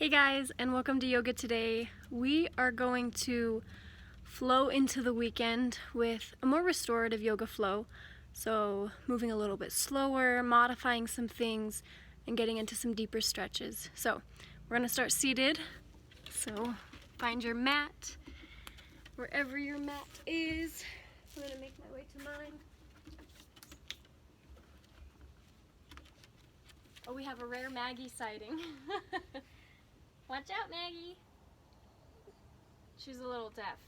Hey guys, and welcome to Yoga Today. We are going to flow into the weekend with a more restorative yoga flow. So moving a little bit slower, modifying some things, and getting into some deeper stretches. So we're going to start seated. So find your mat, wherever your mat is. I'm going to make my way to mine. Oh, we have a rare Maggie sighting. Watch out, Maggie. She's a little deaf.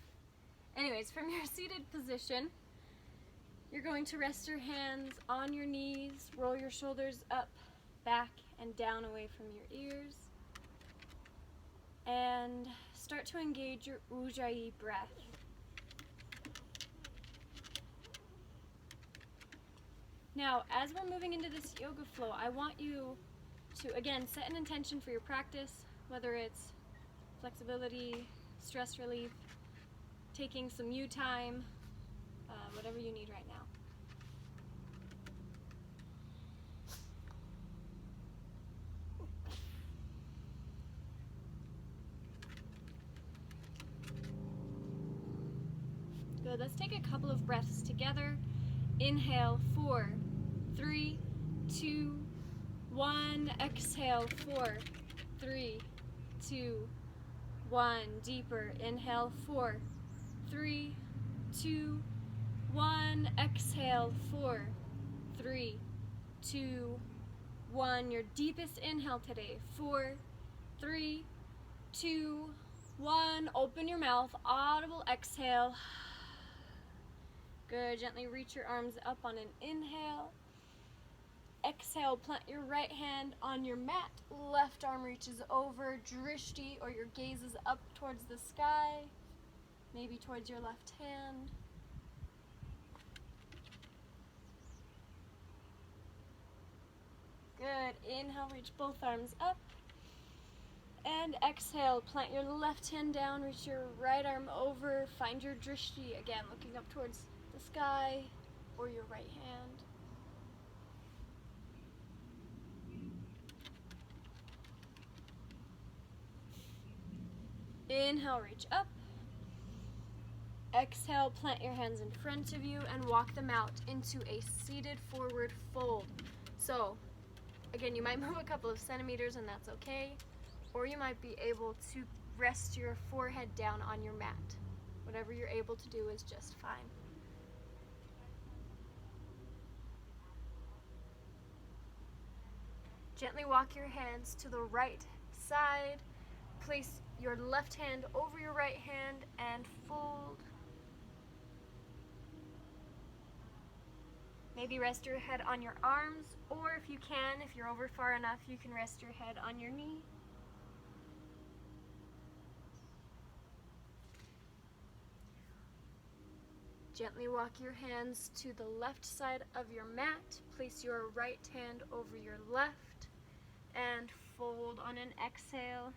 Anyways, from your seated position, you're going to rest your hands on your knees, roll your shoulders up, back, and down away from your ears, and start to engage your Ujjayi breath. Now, as we're moving into this yoga flow, I want you to, again, set an intention for your practice, whether it's flexibility, stress relief, taking some you time, whatever you need right now. Good, let's take a couple of breaths together. Inhale, 4, 3, 2, 1. Exhale, 4, 3, 2, 1. Deeper. Inhale, 4, 3, 2, 1. Exhale, 4, 3, 2, 1. Your deepest inhale today. 4, 3, 2, 1. Open your mouth. Audible exhale. Good. Gently reach your arms up on an inhale. Exhale, plant your right hand on your mat. Left arm reaches over, drishti, or your gaze is up towards the sky, maybe towards your left hand. Good. Inhale, reach both arms up. And exhale, plant your left hand down, reach your right arm over, find your drishti, again, looking up towards the sky or your right hand. Inhale, reach up. Exhale, plant your hands in front of you and walk them out into a seated forward fold. So, again, you might move a couple of centimeters and that's okay, or you might be able to rest your forehead down on your mat. Whatever you're able to do is just fine. Gently walk your hands to the right side. Place your left hand over your right hand and fold. Maybe rest your head on your arms, or if you can, if you're over far enough, you can rest your head on your knee. Gently walk your hands to the left side of your mat. Place your right hand over your left and fold on an exhale.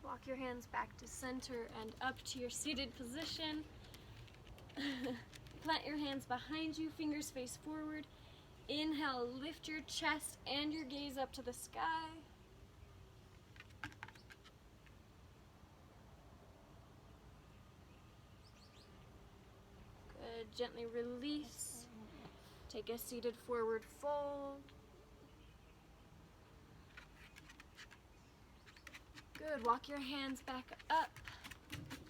Walk your hands back to center and up to your seated position. Plant your hands behind you, fingers face forward. Inhale, lift your chest and your gaze up to the sky. Good, gently release. Take a seated forward fold. Good, walk your hands back up.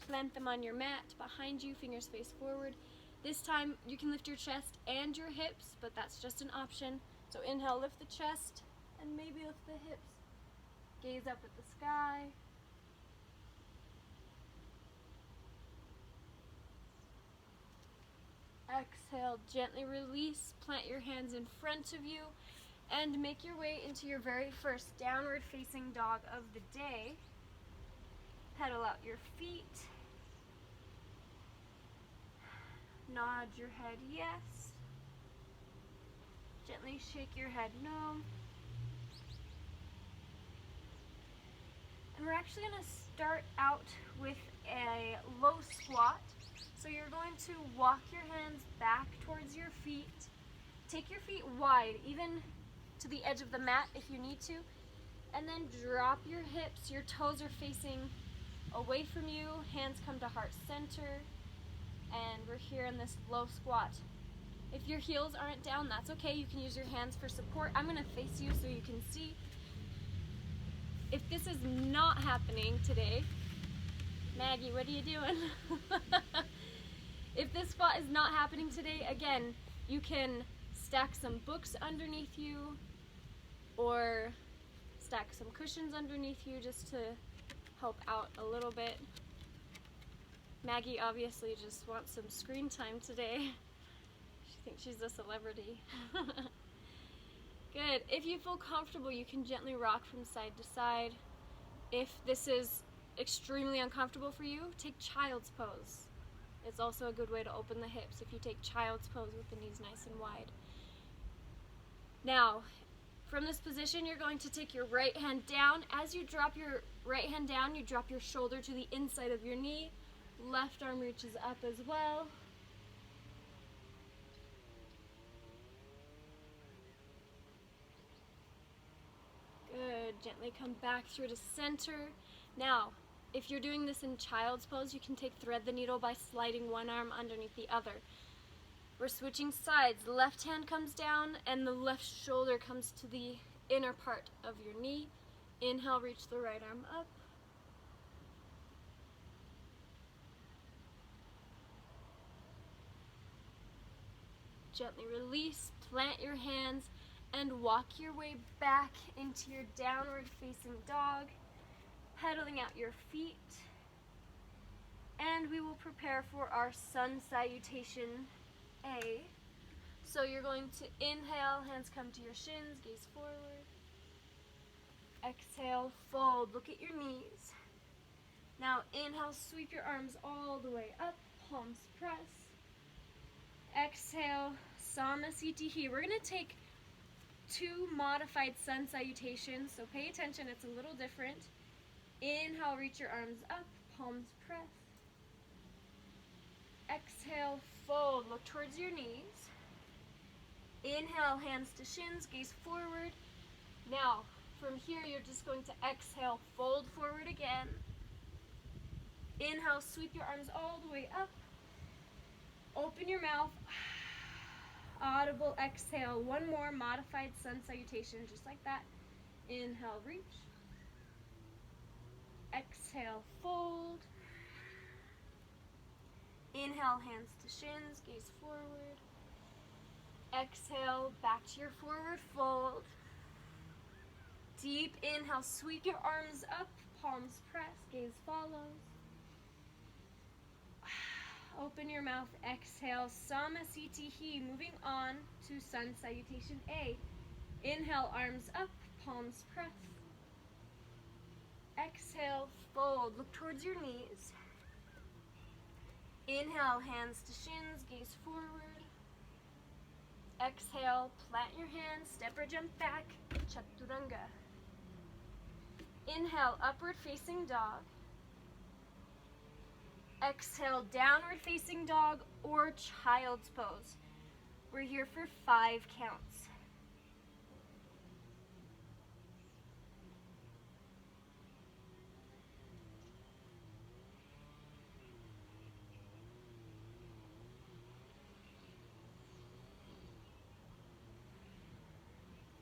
Plant them on your mat behind you, fingers face forward. This time you can lift your chest and your hips, but that's just an option. So inhale, lift the chest and maybe lift the hips. Gaze up at the sky. Exhale, gently release. Plant your hands in front of you and make your way into your very first downward facing dog of the day. Pedal out your feet. Nod your head yes. Gently shake your head no. And we're actually going to start out with a low squat. So you're going to walk your hands back towards your feet. Take your feet wide, even to the edge of the mat if you need to. And then drop your hips. Your toes are facing away from you. Hands come to heart center. And we're here in this low squat. If your heels aren't down, that's okay. You can use your hands for support. I'm gonna face you so you can see. If this is not happening today, Maggie, what are you doing? If this squat is not happening today, again, you can stack some books underneath you or stack some cushions underneath you just to help out a little bit. Maggie obviously just wants some screen time today. She thinks she's a celebrity. Good. If you feel comfortable, you can gently rock from side to side. If this is extremely uncomfortable for you, take child's pose. It's also a good way to open the hips if you take child's pose with the knees nice and wide. Now, from this position, you're going to take your right hand down. As you drop your right hand down, you drop your shoulder to the inside of your knee. Left arm reaches up as well. Good. Gently come back through to center. Now, if you're doing this in child's pose, you can take thread the needle by sliding one arm underneath the other. We're switching sides. The left hand comes down and the left shoulder comes to the inner part of your knee. Inhale, reach the right arm up. Gently release, plant your hands, and walk your way back into your downward facing dog, pedaling out your feet. And we will prepare for our sun salutation A. So you're going to inhale, hands come to your shins, gaze forward. Exhale, fold, look at your knees. Now inhale, sweep your arms all the way up, palms press. Exhale, Samasthiti. We're going to take two modified sun salutations, so pay attention, it's a little different. Inhale, reach your arms up, palms press. Exhale, fold, look towards your knees. Inhale, hands to shins, gaze forward. Now, from here, you're just going to exhale, fold forward again. Inhale, sweep your arms all the way up. Open your mouth. Audible exhale. One more modified sun salutation, just like that. Inhale, reach. Exhale, fold. Inhale, hands to shins, gaze forward. Exhale, back to your forward fold. Deep inhale, sweep your arms up, palms press, gaze follows. Open your mouth, exhale, Samasthiti. Moving on to sun salutation A. Inhale, arms up, palms press. Exhale, fold, look towards your knees. Inhale, hands to shins, gaze forward. Exhale, plant your hands, step or jump back, Chaturanga. Inhale, upward facing dog. Exhale, downward facing dog or child's pose. We're here for 5 counts.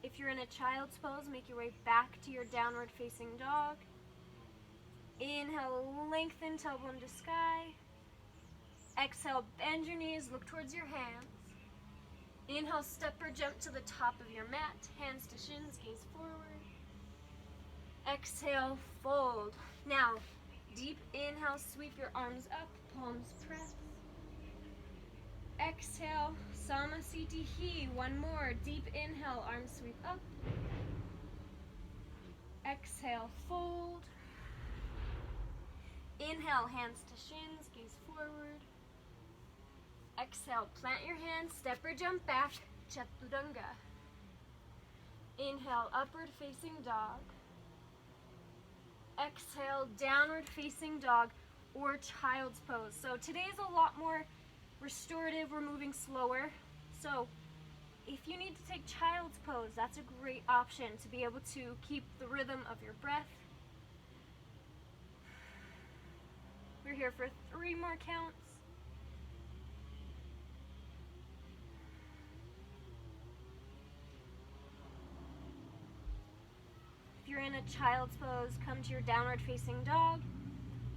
If you're in a child's pose, make your way back to your downward facing dog. Inhale, lengthen tailbone to sky. Exhale, bend your knees, look towards your hands. Inhale, step or jump to the top of your mat, hands to shins, gaze forward. Exhale, fold. Now, deep inhale, sweep your arms up, palms press. Exhale, Samasthiti. One more, deep inhale, arms sweep up. Exhale, fold. Inhale, hands to shins, gaze forward. Exhale, plant your hands, step or jump back, Chaturanga. Inhale, upward facing dog. Exhale, downward facing dog or child's pose. So today is a lot more restorative. We're moving slower. So if you need to take child's pose, that's a great option to be able to keep the rhythm of your breath. We're here for 3 more counts. If you're in a child's pose, come to your downward facing dog.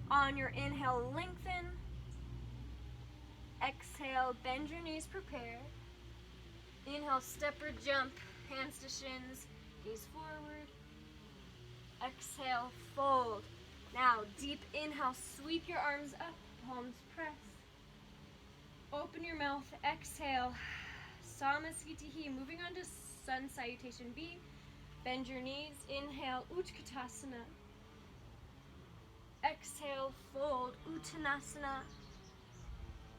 On your inhale, lengthen. Exhale, bend your knees, prepare. Inhale, step or jump, hands to shins, gaze forward. Exhale, fold. Now, deep inhale, sweep your arms up, palms press. Open your mouth, exhale. Samasthiti, moving on to Sun Salutation B. Bend your knees, inhale, Utkatasana. Exhale, fold, Uttanasana.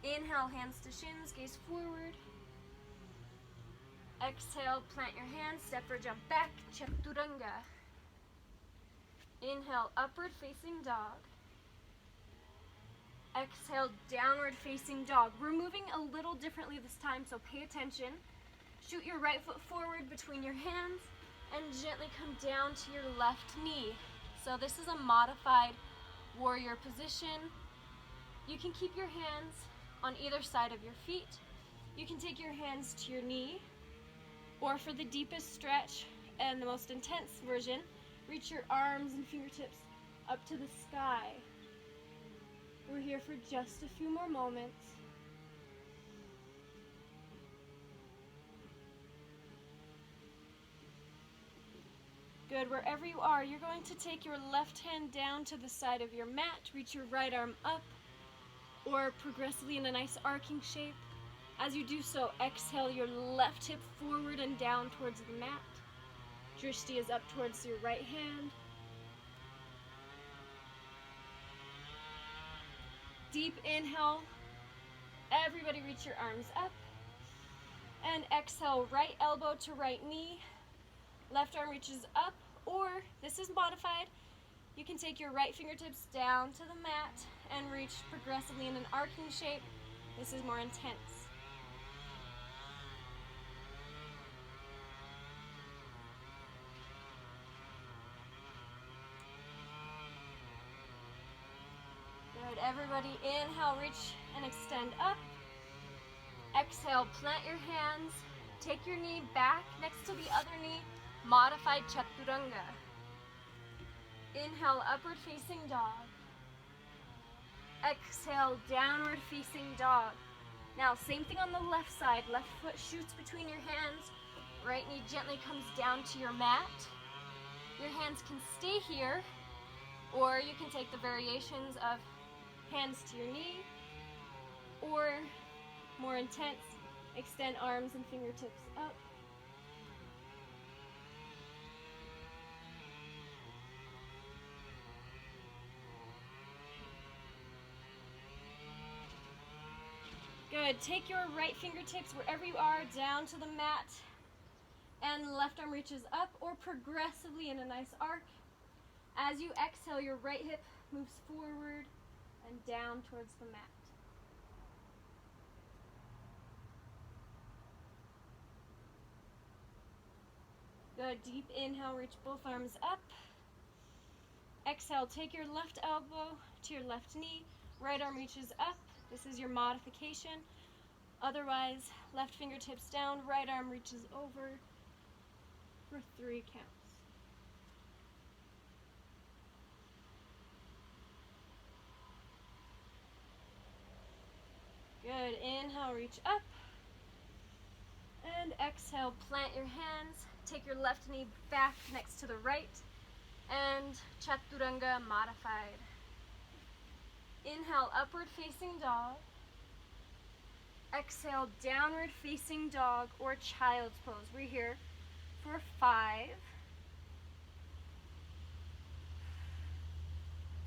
Inhale, hands to shins, gaze forward. Exhale, plant your hands, step or jump back, Chaturanga. Inhale, upward facing dog. Exhale, downward facing dog. We're moving a little differently this time, so pay attention. Shoot your right foot forward between your hands and gently come down to your left knee. So this is a modified warrior position. You can keep your hands on either side of your feet. You can take your hands to your knee, or for the deepest stretch and the most intense version, reach your arms and fingertips up to the sky. We're here for just a few more moments. Good, wherever you are, you're going to take your left hand down to the side of your mat, reach your right arm up, or progressively in a nice arcing shape. As you do so, exhale your left hip forward and down towards the mat. Drishti is up towards your right hand. Deep inhale. Everybody reach your arms up. And exhale, right elbow to right knee. Left arm reaches up, or this is modified. You can take your right fingertips down to the mat and reach progressively in an arcing shape. This is more intense. Good, everybody inhale, reach and extend up. Exhale, plant your hands, take your knee back next to the other knee, modified Chaturanga. Inhale, upward facing dog. Exhale, downward facing dog. Now, same thing on the left side. Left foot shoots between your hands. Right knee gently comes down to your mat. Your hands can stay here, or you can take the variations of hands to your knee, or more intense, extend arms and fingertips up. Good, take your right fingertips wherever you are down to the mat, and left arm reaches up or progressively in a nice arc. As you exhale, your right hip moves forward and down towards the mat. Good, deep inhale, reach both arms up. Exhale, take your left elbow to your left knee, right arm reaches up. This is your modification. Otherwise, left fingertips down, right arm reaches over for 3 counts. Good, inhale, reach up. And exhale, plant your hands. Take your left knee back next to the right. And Chaturanga modified. Inhale, upward facing dog. Exhale, downward facing dog or child's pose. We're here for 5.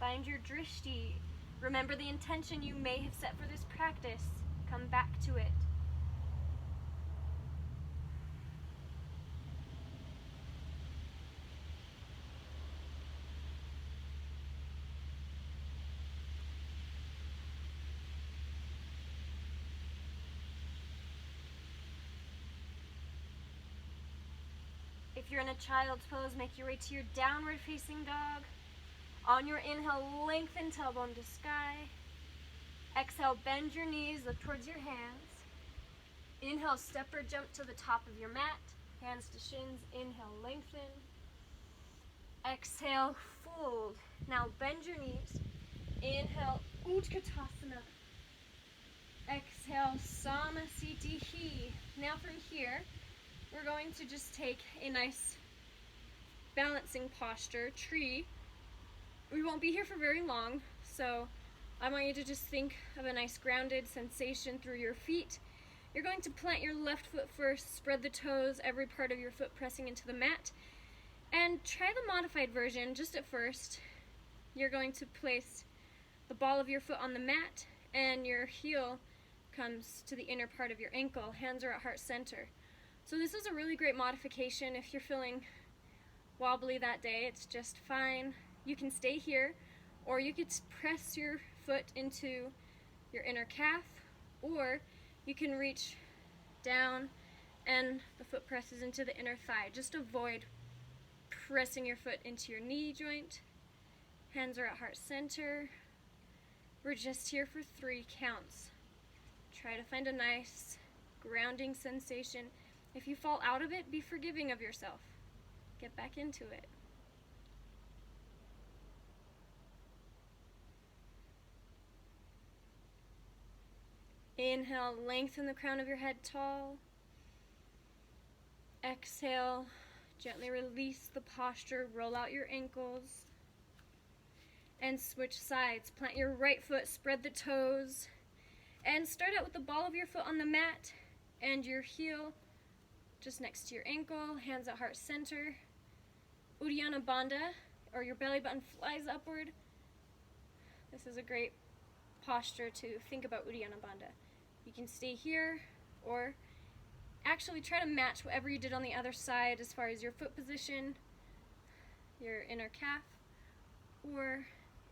Find your drishti. Remember the intention you may have set for this practice. Come back to it. If you're in a child's pose, make your way to your downward facing dog. On your inhale, lengthen tailbone to sky. Exhale, bend your knees, look towards your hands. Inhale, step or jump to the top of your mat. Hands to shins, inhale, lengthen. Exhale, fold. Now bend your knees. Inhale, Utkatasana. Exhale, Samasthiti. Now from here, we're going to just take a nice balancing posture, tree. We won't be here for very long, so I want you to just think of a nice grounded sensation through your feet. You're going to plant your left foot first, spread the toes, every part of your foot pressing into the mat, and try the modified version just at first. You're going to place the ball of your foot on the mat, and your heel comes to the inner part of your ankle. Hands are at heart center. So this is a really great modification if you're feeling wobbly that day. It's just fine. You can stay here, or you could press your foot into your inner calf, or you can reach down and the foot presses into the inner thigh. Just avoid pressing your foot into your knee joint. Hands are at heart center. We're just here for 3 counts. Try to find a nice grounding sensation. If you fall out of it, be forgiving of yourself. Get back into it. Inhale, lengthen the crown of your head tall. Exhale, gently release the posture, roll out your ankles, and switch sides. Plant your right foot, spread the toes, and start out with the ball of your foot on the mat and your heel just next to your ankle, hands at heart center. Uddiyana Bandha, or your belly button flies upward. This is a great posture to think about Uddiyana Bandha. You can stay here, or actually try to match whatever you did on the other side as far as your foot position, your inner calf, or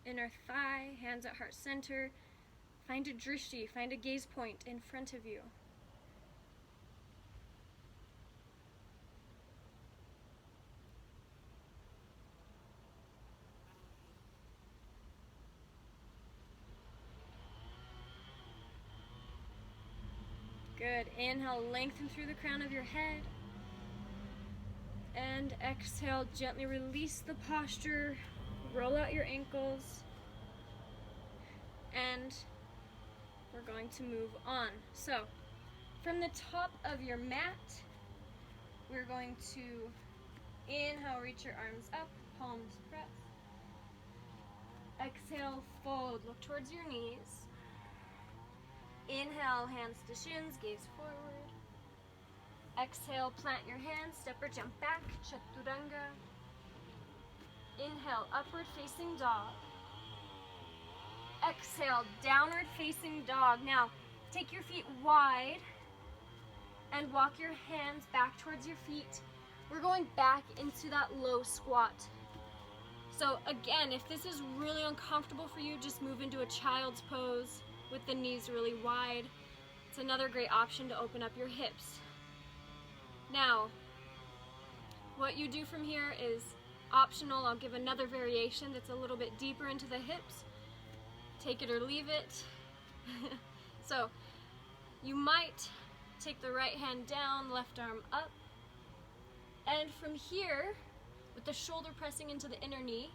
inner thigh, hands at heart center. Find a drishti, find a gaze point in front of you. Good. Inhale, lengthen through the crown of your head. And exhale, gently release the posture. Roll out your ankles. And we're going to move on. So, from the top of your mat, we're going to inhale, reach your arms up, palms press. Exhale, fold, look towards your knees. Inhale, hands to shins, gaze forward. Exhale, plant your hands, step or jump back, Chaturanga. Inhale, upward facing dog. Exhale, downward facing dog. Now, take your feet wide and walk your hands back towards your feet. We're going back into that low squat. So again, if this is really uncomfortable for you, just move into a child's pose with the knees really wide. It's another great option to open up your hips. Now, what you do from here is optional. I'll give another variation that's a little bit deeper into the hips. Take it or leave it. So, you might take the right hand down, left arm up, and from here, with the shoulder pressing into the inner knee,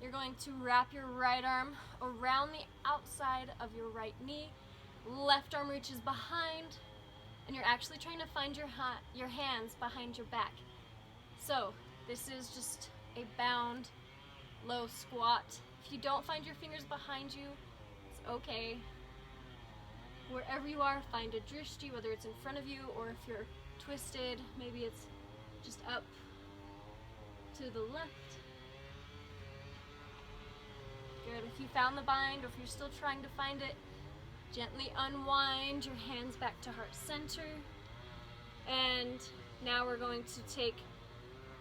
you're going to wrap your right arm around the outside of your right knee. Left arm reaches behind, and you're actually trying to find your hands behind your back. So this is just a bound, low squat. If you don't find your fingers behind you, it's okay. Wherever you are, find a drishti, whether it's in front of you or if you're twisted, maybe it's just up to the left. Good. If you found the bind or if you're still trying to find it, gently unwind your hands back to heart center. And now we're going to take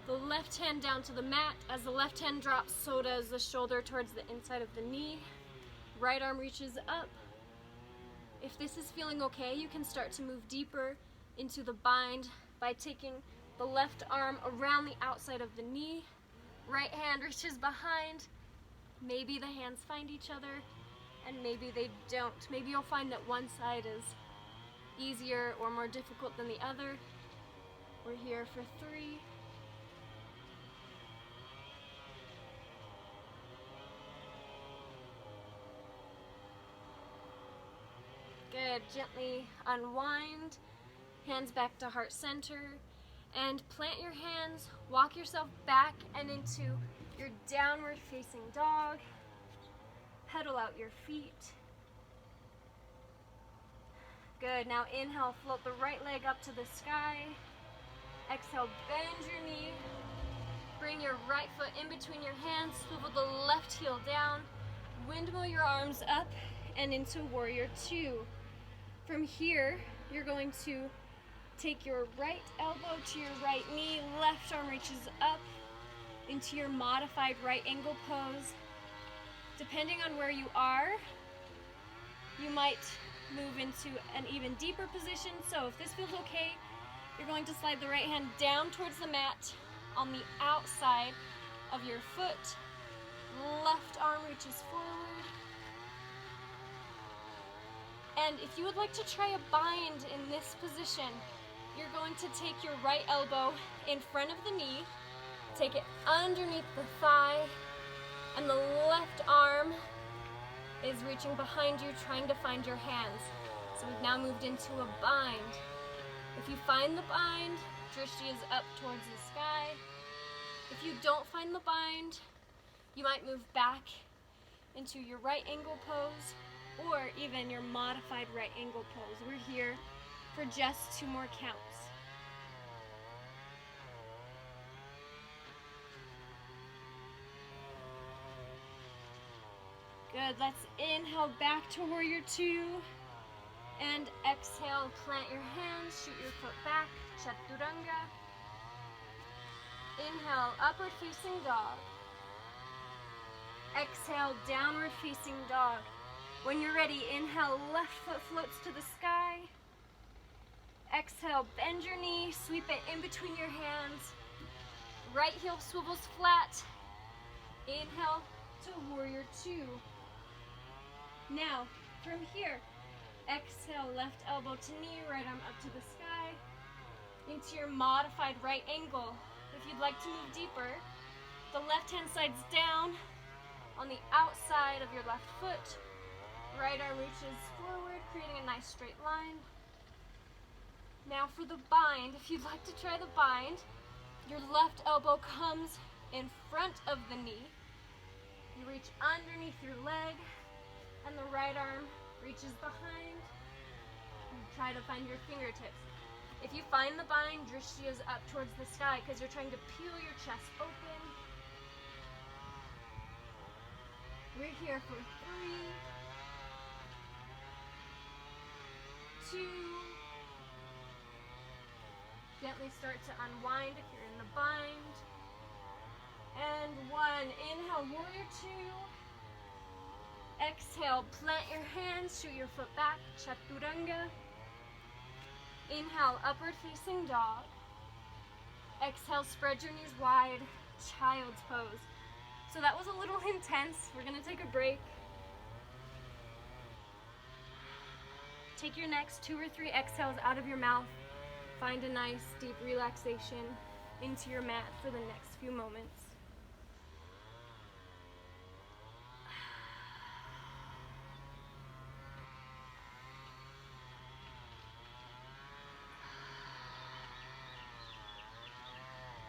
the left hand down to the mat. As the left hand drops, so does the shoulder towards the inside of the knee. Right arm reaches up. If this is feeling okay, you can start to move deeper into the bind by taking the left arm around the outside of the knee. Right hand reaches behind. Maybe the hands find each other, and maybe they don't. Maybe you'll find that one side is easier or more difficult than the other. We're here for 3. Good, gently unwind, hands back to heart center, and plant your hands, walk yourself back and into your downward facing dog. Pedal out your feet. Good, now inhale, float the right leg up to the sky. Exhale, bend your knee. Bring your right foot in between your hands, swivel the left heel down, windmill your arms up and into warrior 2. From here, you're going to take your right elbow to your right knee, left arm reaches up into your modified right angle pose. Depending on where you are, you might move into an even deeper position. So if this feels okay, you're going to slide the right hand down towards the mat on the outside of your foot. Left arm reaches forward. And if you would like to try a bind in this position, you're going to take your right elbow in front of the knee, take it underneath the thigh, and the left arm is reaching behind you, trying to find your hands. So we've now moved into a bind. If you find the bind, drishti is up towards the sky. If you don't find the bind, you might move back into your right angle pose, or even your modified right angle pose. We're here for just 2 more counts. Good, let's inhale back to warrior 2, and exhale, plant your hands, shoot your foot back, chaturanga. Inhale, upward facing dog. Exhale, downward facing dog. When you're ready, inhale, left foot floats to the sky. Exhale, bend your knee, sweep it in between your hands. Right heel swivels flat. Inhale to warrior 2. Now, from here, exhale, left elbow to knee, right arm up to the sky, into your modified right angle. If you'd like to move deeper, the left hand slides down on the outside of your left foot. Right arm reaches forward, creating a nice straight line. Now for the bind, if you'd like to try the bind, your left elbow comes in front of the knee. You reach underneath your leg, and the right arm reaches behind. And try to find your fingertips. If you find the bind, drishti is up towards the sky because you're trying to peel your chest open. We're here for 3, 2. Gently start to unwind if you're in the bind. And 1. Inhale, warrior 2. Exhale, plant your hands, shoot your foot back, chaturanga. Inhale, upward facing dog. Exhale, spread your knees wide, child's pose. So that was a little intense. We're gonna take a break. Take your next 2 or 3 exhales out of your mouth. Find a nice deep relaxation into your mat for the next few moments.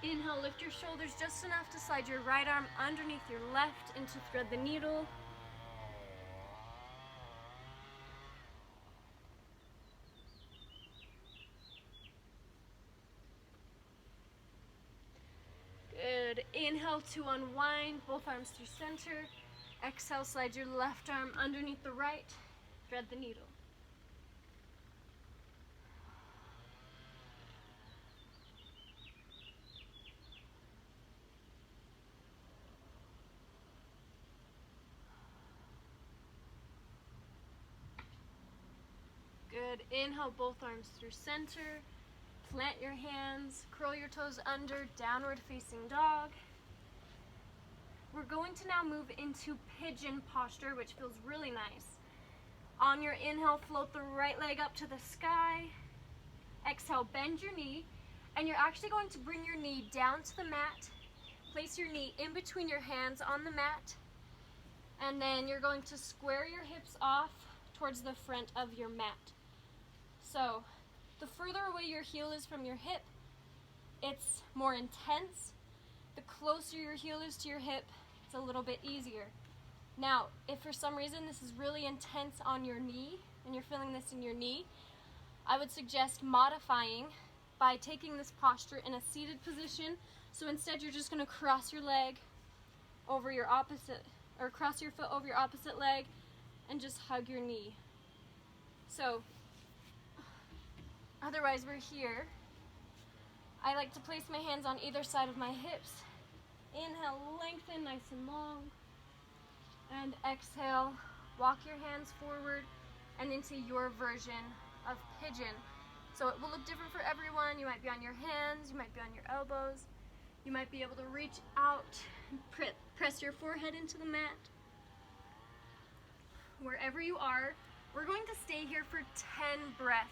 Inhale, lift your shoulders just enough to slide your right arm underneath your left and to thread the needle. Good. Inhale to unwind, both arms through center. Exhale, slide your left arm underneath the right, thread the needle. Good. Inhale, both arms through center. plant your hands, curl your toes under, downward facing dog. We're going to now move into pigeon posture, which feels really nice. On your inhale, float the right leg up to the sky. Exhale, bend your knee, and you're actually going to bring your knee down to the mat. Place your knee in between your hands on the mat, and then you're going to square your hips off towards the front of your mat. So, the further away your heel is from your hip, it's more intense. The closer your heel is to your hip, it's a little bit easier. Now, if for some reason this is really intense on your knee, and you're feeling this in your knee, I would suggest modifying by taking this posture in a seated position. So instead you're just going to cross your leg over your opposite, or cross your foot over your opposite leg and just hug your knee. So otherwise we're here. I like to place my hands on either side of my hips. Inhale, lengthen nice and long. And exhale, walk your hands forward and into your version of pigeon. So it will look different for everyone. You might be on your hands, you might be on your elbows. You might be able to reach out, press your forehead into the mat. Wherever you are, we're going to stay here for 10 breaths.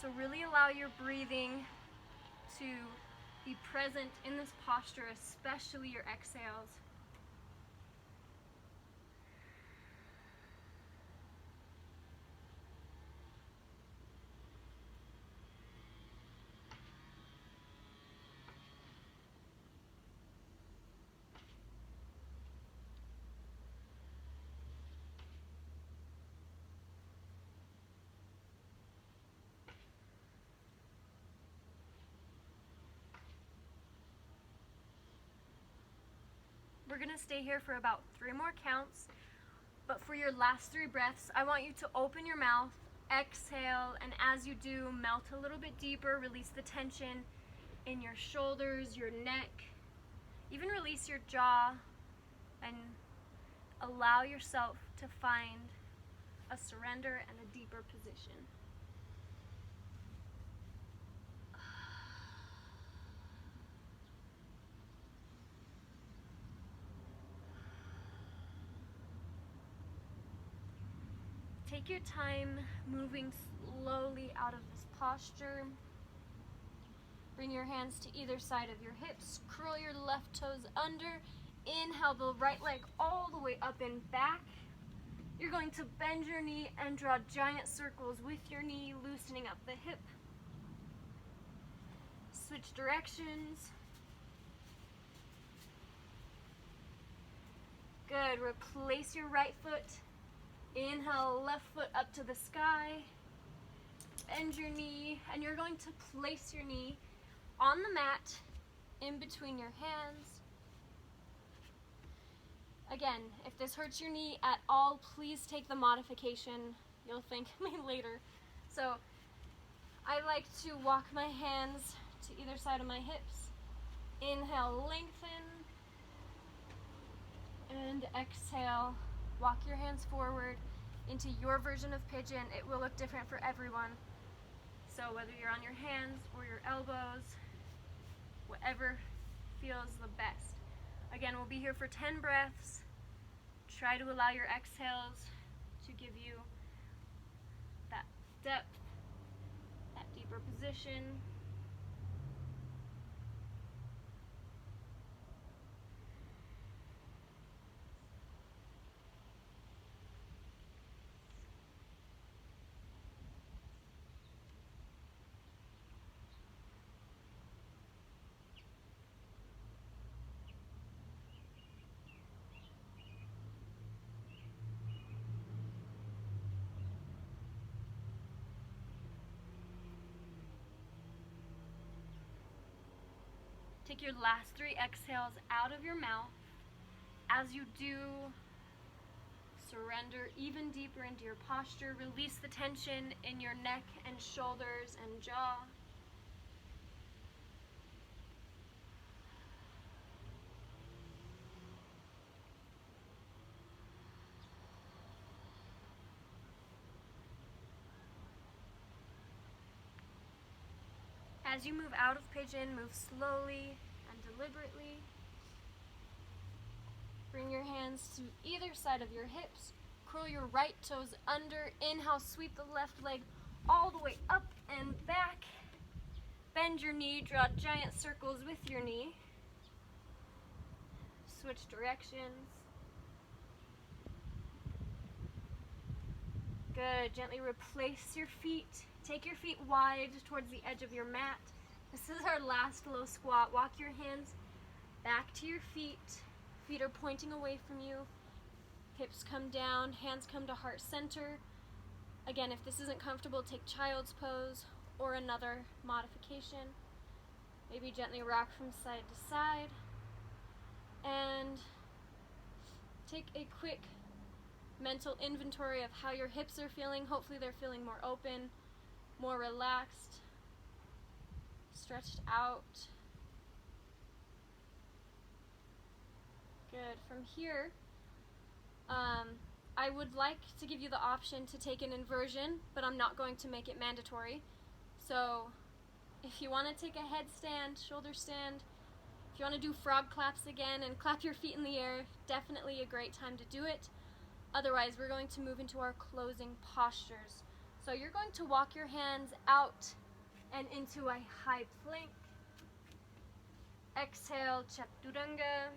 So really allow your breathing to be present in this posture, especially your exhales. We're gonna stay here for about 3 more counts, but for your last 3 breaths, I want you to open your mouth, exhale, and as you do, melt a little bit deeper, release the tension in your shoulders, your neck, even release your jaw, and allow yourself to find a surrender and a deeper position. Take your time moving slowly out of this posture. Bring your hands to either side of your hips. Curl your left toes under. Inhale the right leg all the way up and back. You're going to bend your knee and draw giant circles with your knee, loosening up the hip. Switch directions. Good. Replace your right foot. Inhale, left foot up to the sky. Bend your knee, and you're going to place your knee on the mat in between your hands. Again, if this hurts your knee at all, please take the modification. You'll thank me later. So I like to walk my hands to either side of my hips. Inhale, lengthen. And exhale, walk your hands forward into your version of pigeon. It will look different for everyone. So whether you're on your hands or your elbows, whatever feels the best. Again, we'll be here for 10 breaths. Try to allow your exhales to give you that depth, that deeper position. Take your last 3 exhales out of your mouth. As you do, surrender even deeper into your posture. Release the tension in your neck and shoulders and jaw. As you move out of pigeon, move slowly and deliberately. Bring your hands to either side of your hips. Curl your right toes under. Inhale, sweep the left leg all the way up and back. Bend your knee, draw giant circles with your knee. Switch directions. Good. Gently replace your feet. Take your feet wide towards the edge of your mat. This is our last low squat. Walk your hands back to your feet. Feet are pointing away from you. Hips come down, hands come to heart center. Again, if this isn't comfortable, take child's pose or another modification. Maybe gently rock from side to side. And take a quick mental inventory of how your hips are feeling. Hopefully they're feeling more open, more relaxed, stretched out. Good. From here, I would like to give you the option to take an inversion, but I'm not going to make it mandatory. So if you want to take a headstand, shoulder stand, if you want to do frog claps again and clap your feet in the air, definitely a great time to do it. Otherwise, we're going to move into our closing postures. So you're going to walk your hands out and into a high plank. Exhale, Chaturanga.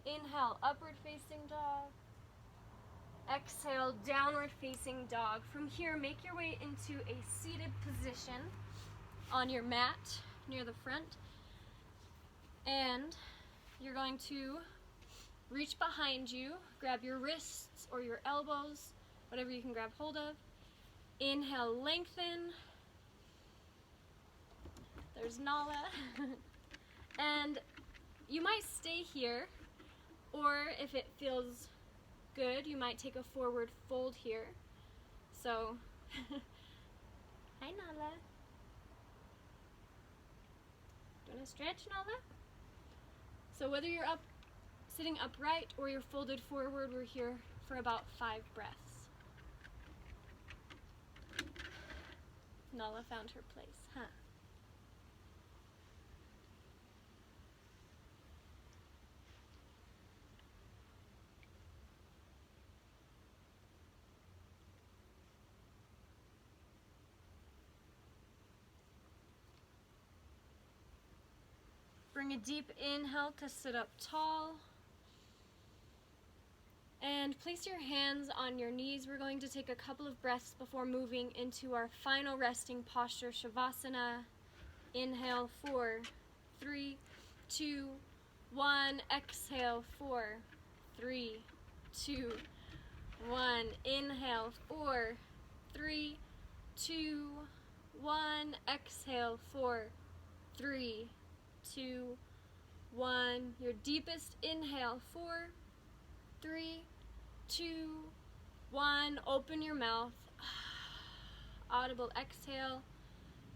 Inhale, upward facing dog. Exhale, downward facing dog. From here, make your way into a seated position on your mat near the front. And you're going to reach behind you, grab your wrists or your elbows, whatever you can grab hold of. Inhale, lengthen. There's Nala. And you might stay here, or if it feels good, you might take a forward fold here. So, hi Nala. Do you want to stretch, Nala? So whether you're up, sitting upright, or you're folded forward, we're here for about 5 breaths. Nala found her place, huh? Bring a deep inhale to sit up tall. And place your hands on your knees. We're going to take a couple of breaths before moving into our final resting posture, Shavasana. Inhale, 4, 3, 2, 1. Exhale, 4, 3, 2, 1. Inhale, 4, 3, 2, 1. Exhale, 4, 3, 2, 1. Your deepest inhale, 4, 3, 2, 1. Open your mouth. Audible exhale.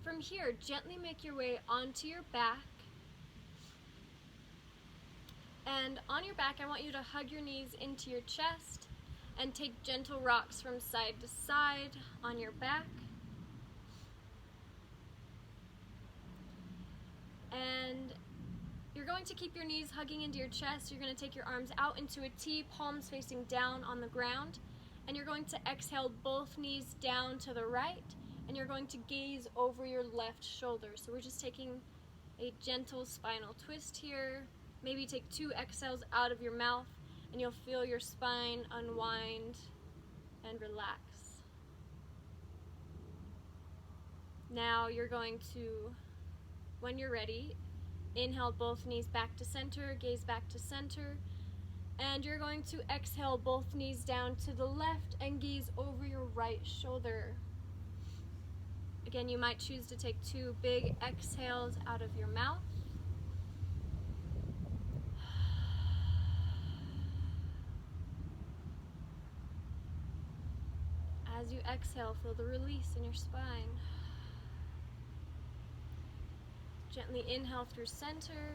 From here, gently make your way onto your back. And on your back, I want you to hug your knees into your chest and take gentle rocks from side to side on your back. And you're going to keep your knees hugging into your chest. You're going to take your arms out into a T, palms facing down on the ground. And you're going to exhale both knees down to the right. And you're going to gaze over your left shoulder. So we're just taking a gentle spinal twist here. Maybe take 2 exhales out of your mouth, and you'll feel your spine unwind and relax. Now you're going to, when you're ready, inhale both knees back to center, gaze back to center, and you're going to exhale both knees down to the left and gaze over your right shoulder. Again, you might choose to take 2 big exhales out of your mouth. As you exhale, feel the release in your spine. Gently inhale through center,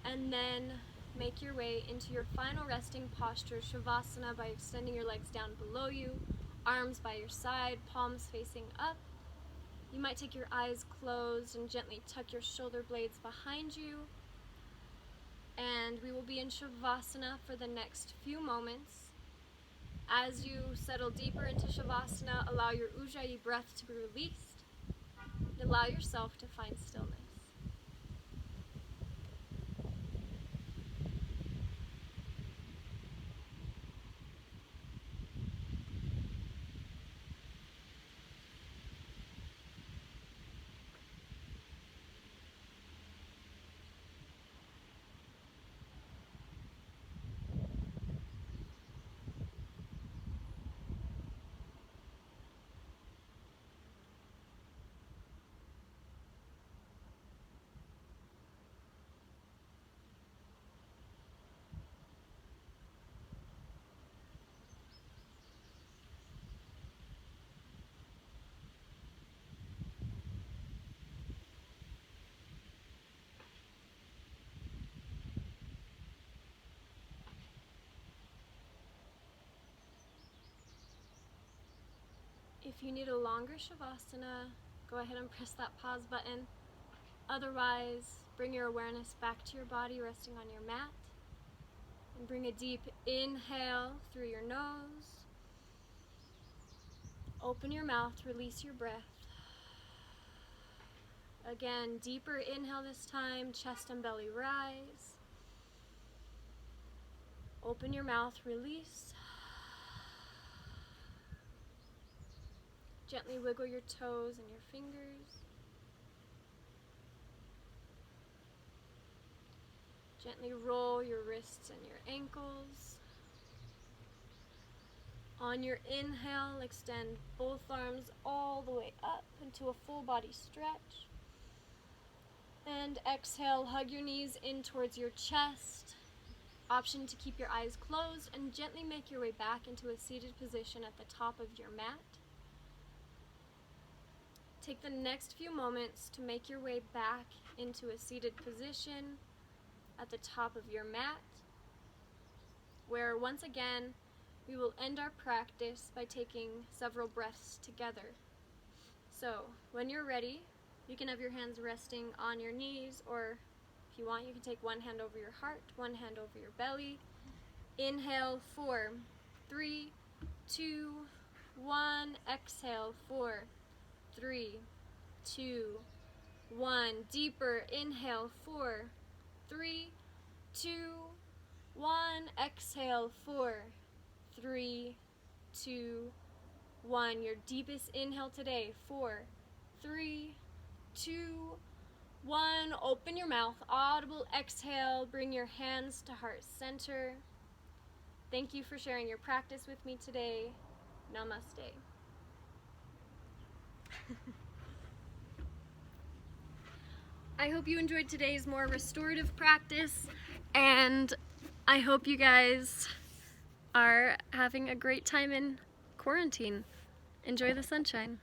and then make your way into your final resting posture, Shavasana, by extending your legs down below you, arms by your side, palms facing up. You might take your eyes closed and gently tuck your shoulder blades behind you. And we will be in Shavasana for the next few moments. As you settle deeper into Shavasana, allow your Ujjayi breath to be released. And allow yourself to find stillness. If you need a longer Shavasana, go ahead and press that pause button. Otherwise, bring your awareness back to your body, resting on your mat. And bring a deep inhale through your nose. Open your mouth, release your breath. Again, deeper inhale this time, chest and belly rise. Open your mouth, release. Gently wiggle your toes and your fingers. Gently roll your wrists and your ankles. On your inhale, extend both arms all the way up into a full body stretch. And exhale, hug your knees in towards your chest. Option to keep your eyes closed and gently make your way back into a seated position at the top of your mat. Take the next few moments to make your way back into a seated position at the top of your mat, where once again we will end our practice by taking several breaths together. So when you're ready, you can have your hands resting on your knees, or if you want, you can take one hand over your heart, one hand over your belly. Inhale, 4, 3, 2, 1. Exhale, 4, 3, 2, 1. Deeper inhale, 4, 3, 2, 1. Exhale, 4, 3, 2, 1. Your deepest inhale today, 4, 3, 2, 1. Open your mouth, audible exhale. Bring your hands to heart center. Thank you for sharing your practice with me today. Namaste. I hope you enjoyed today's more restorative practice, and I hope you guys are having a great time in quarantine. Enjoy the sunshine.